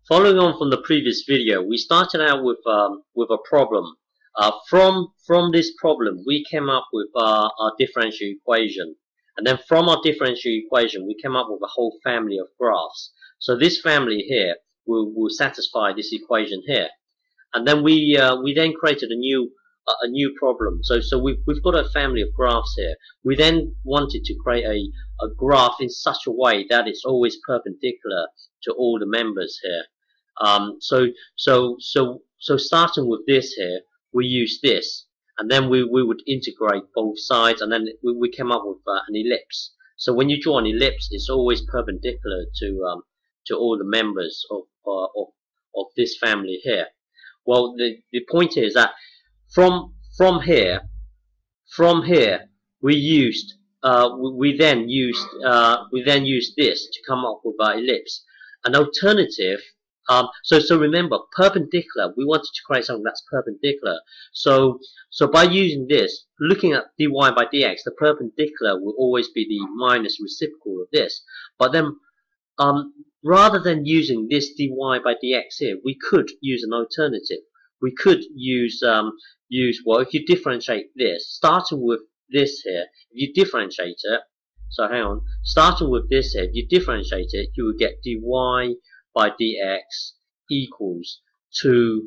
Following on from the previous video, we started out with a problem. From this problem, we came up with our differential equation, and then from our differential equation, we came up with a whole family of graphs. So this family here will satisfy this equation here, and then we then created a new problem. So we've got a family of graphs here. We then wanted to create a graph in such a way that it's always perpendicular to all the members here. So starting with this here, we use this, and then we would integrate both sides, and then we came up with an ellipse. So when you draw an ellipse, it's always perpendicular to all the members of this family here. Well, the point is that from here we used we then used this to come up with our ellipse. An alternative. So remember, perpendicular. We wanted to create something that's perpendicular. So by using this, looking at dy by dx, the perpendicular will always be the minus reciprocal of this. But then, rather than using this dy by dx here, we could use an alternative. We could use well, if you differentiate this, starting with this here, if you differentiate it. So hang on, starting with this here, if you differentiate it, you will get dy by dx equals 2ax.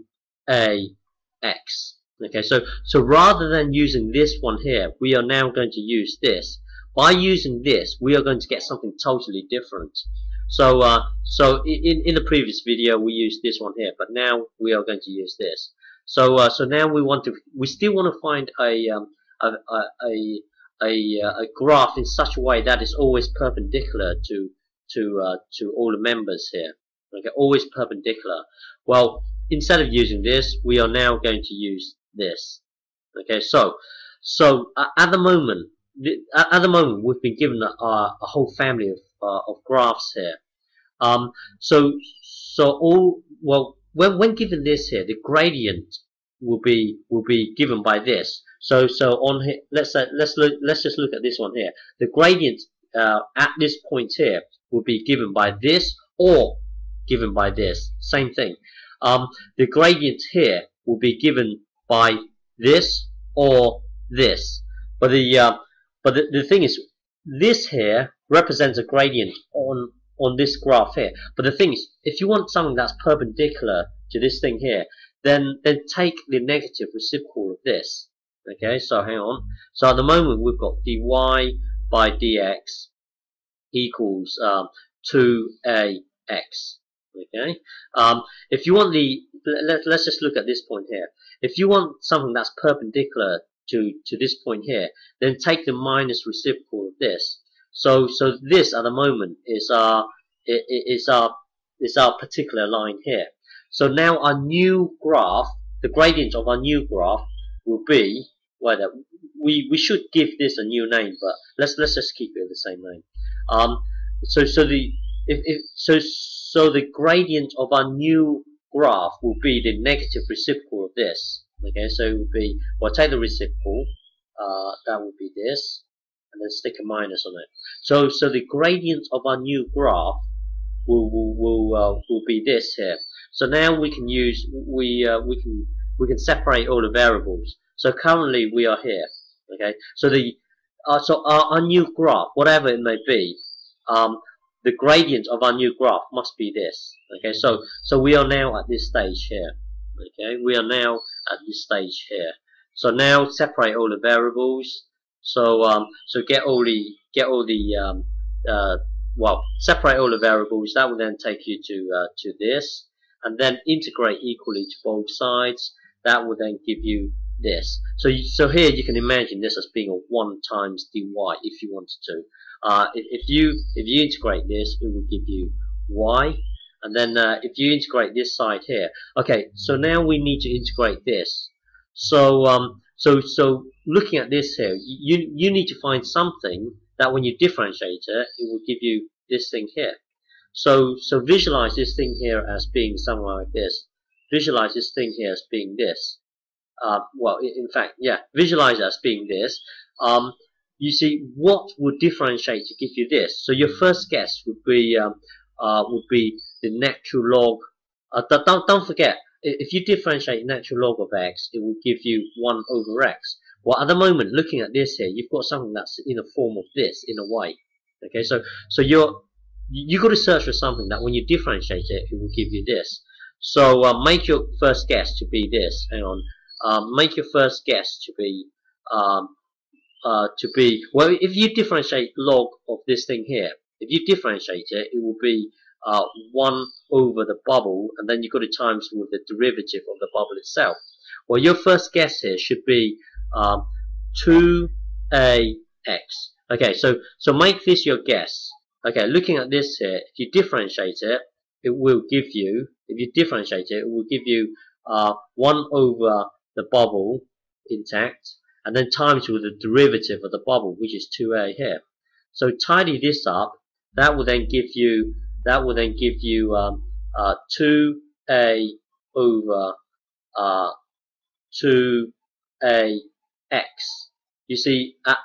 Okay, so rather than using this one here, we are now going to use this. By using this, we are going to get something totally different. So in the previous video we used this one here, but now we are going to use this. So now we still want to find a graph in such a way that is always perpendicular to all the members here. Okay, always perpendicular. Well, instead of using this, we are now going to use this. Okay, so at the moment we've been given a whole family of graphs here. When given this here, the gradient will be given by this. So on here, let's just look at this one here. The gradient at this point here will be given by this or given by this. Same thing. The gradient here will be given by this or this. But the thing is, this here represents a gradient on this graph here. But the thing is, if you want something that's perpendicular to this thing here, then take the negative reciprocal of this. Okay, so hang on. So at the moment we've got dy by dx equals 2ax. Okay. If you want let's just look at this point here. If you want something that's perpendicular to this point here, then take the minus reciprocal of this. So this at the moment is our particular line here. So now our new graph, the gradient of our new graph will be, well, we should give this a new name, but let's just keep it the same name. So the gradient of our new graph will be the negative reciprocal of this. Okay, so it will be, well, take the reciprocal, that will be this, and then stick a minus on it. So the gradient of our new graph will be this here. So now we can use we can separate all the variables. So currently we are here. Okay, so our new graph, whatever it may be, the gradient of our new graph must be this. Okay, so we are now at this stage here. Okay, we are now at this stage here. So now separate all the variables. So separate all the variables. That will then take you to this, and then integrate equally to both sides. That will then give you this. So here you can imagine this as being a 1 times dy if you wanted to. If you integrate this, it will give you y, and then if you integrate this side here, okay. So now we need to integrate this. So looking at this here, you need to find something that when you differentiate it, it will give you this thing here. So visualize this thing here as being something like this. Visualize this thing here as being this. Well, in fact, yeah, visualize it as being this. You see, what would differentiate to give you this? So your first guess would be the natural log Don't forget, if you differentiate natural log of x, it will give you 1 over x. Well, at the moment, looking at this here, you've got something that's in the form of this, in a way. Okay, so you got to search for something that when you differentiate it, it will give you this. So make your first guess to be this. Hang on. Make your first guess to be well, if you differentiate log of this thing here, if you differentiate it, it will be 1 over the bubble, and then you've got to times with the derivative of the bubble itself. Well, your first guess here should be 2ax. Okay, so make this your guess. Okay, looking at this here, if you differentiate it, it will give you, if you differentiate it, it will give you 1 over the bubble intact, and then times with the derivative of the bubble, which is 2a here. So tidy this up. That will then give you 2a over 2ax. You see, at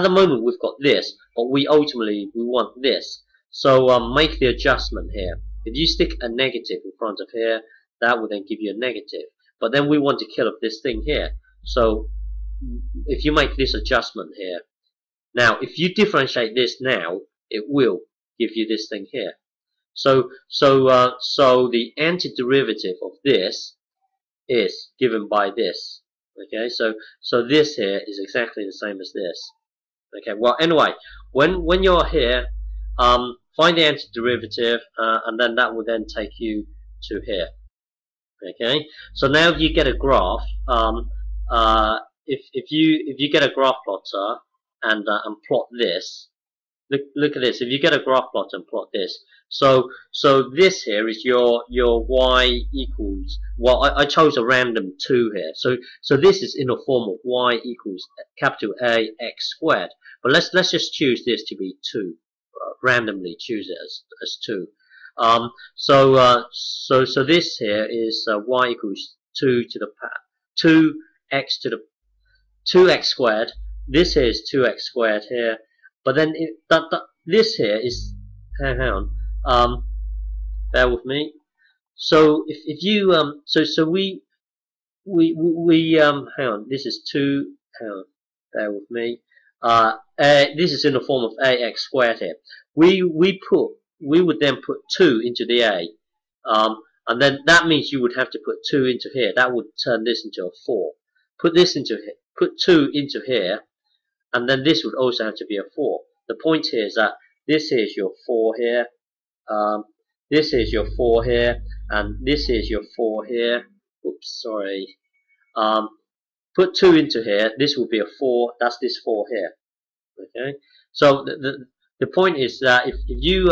the moment we've got this, but we want this. So make the adjustment here. If you stick a negative in front of here, that will then give you a negative. But then we want to kill off this thing here. So if you make this adjustment here, now if you differentiate this now, it will give you this thing here. So the antiderivative of this is given by this. Okay, so this here is exactly the same as this. Okay, well anyway, when you're here, find the antiderivative, and then that will then take you to here. Okay, so now you get a graph. If you get a graph plotter and plot this, look at this. If you get a graph plot and plot this, so this here is your y equals, well, I chose a random 2 here, so this is in the form of y equals capital A x squared. But let's just choose this to be 2, randomly choose it as 2. So this here is y equals 2x to the 2x squared. This here is 2x squared here. But then this here is, hang on, bear with me. So if you hang on, this is 2, hang on, bear with me. This is in the form of ax squared here. We would then put 2 into the a, and then that means you would have to put 2 into here. That would turn this into a 4. Put 2 into here, and then this would also have to be a 4. The point here is that this is your 4 here, this is your 4 here, and this is your 4 here. Oops, sorry. Put 2 into here, this will be a 4, that's this 4 here. Okay, so the point is that if you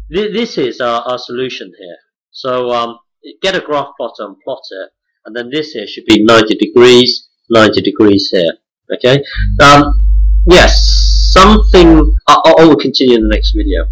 this is our solution here. So get a graph plotter and plot it, and then this here should be 90 degrees here. Okay, yes, something I will continue in the next video.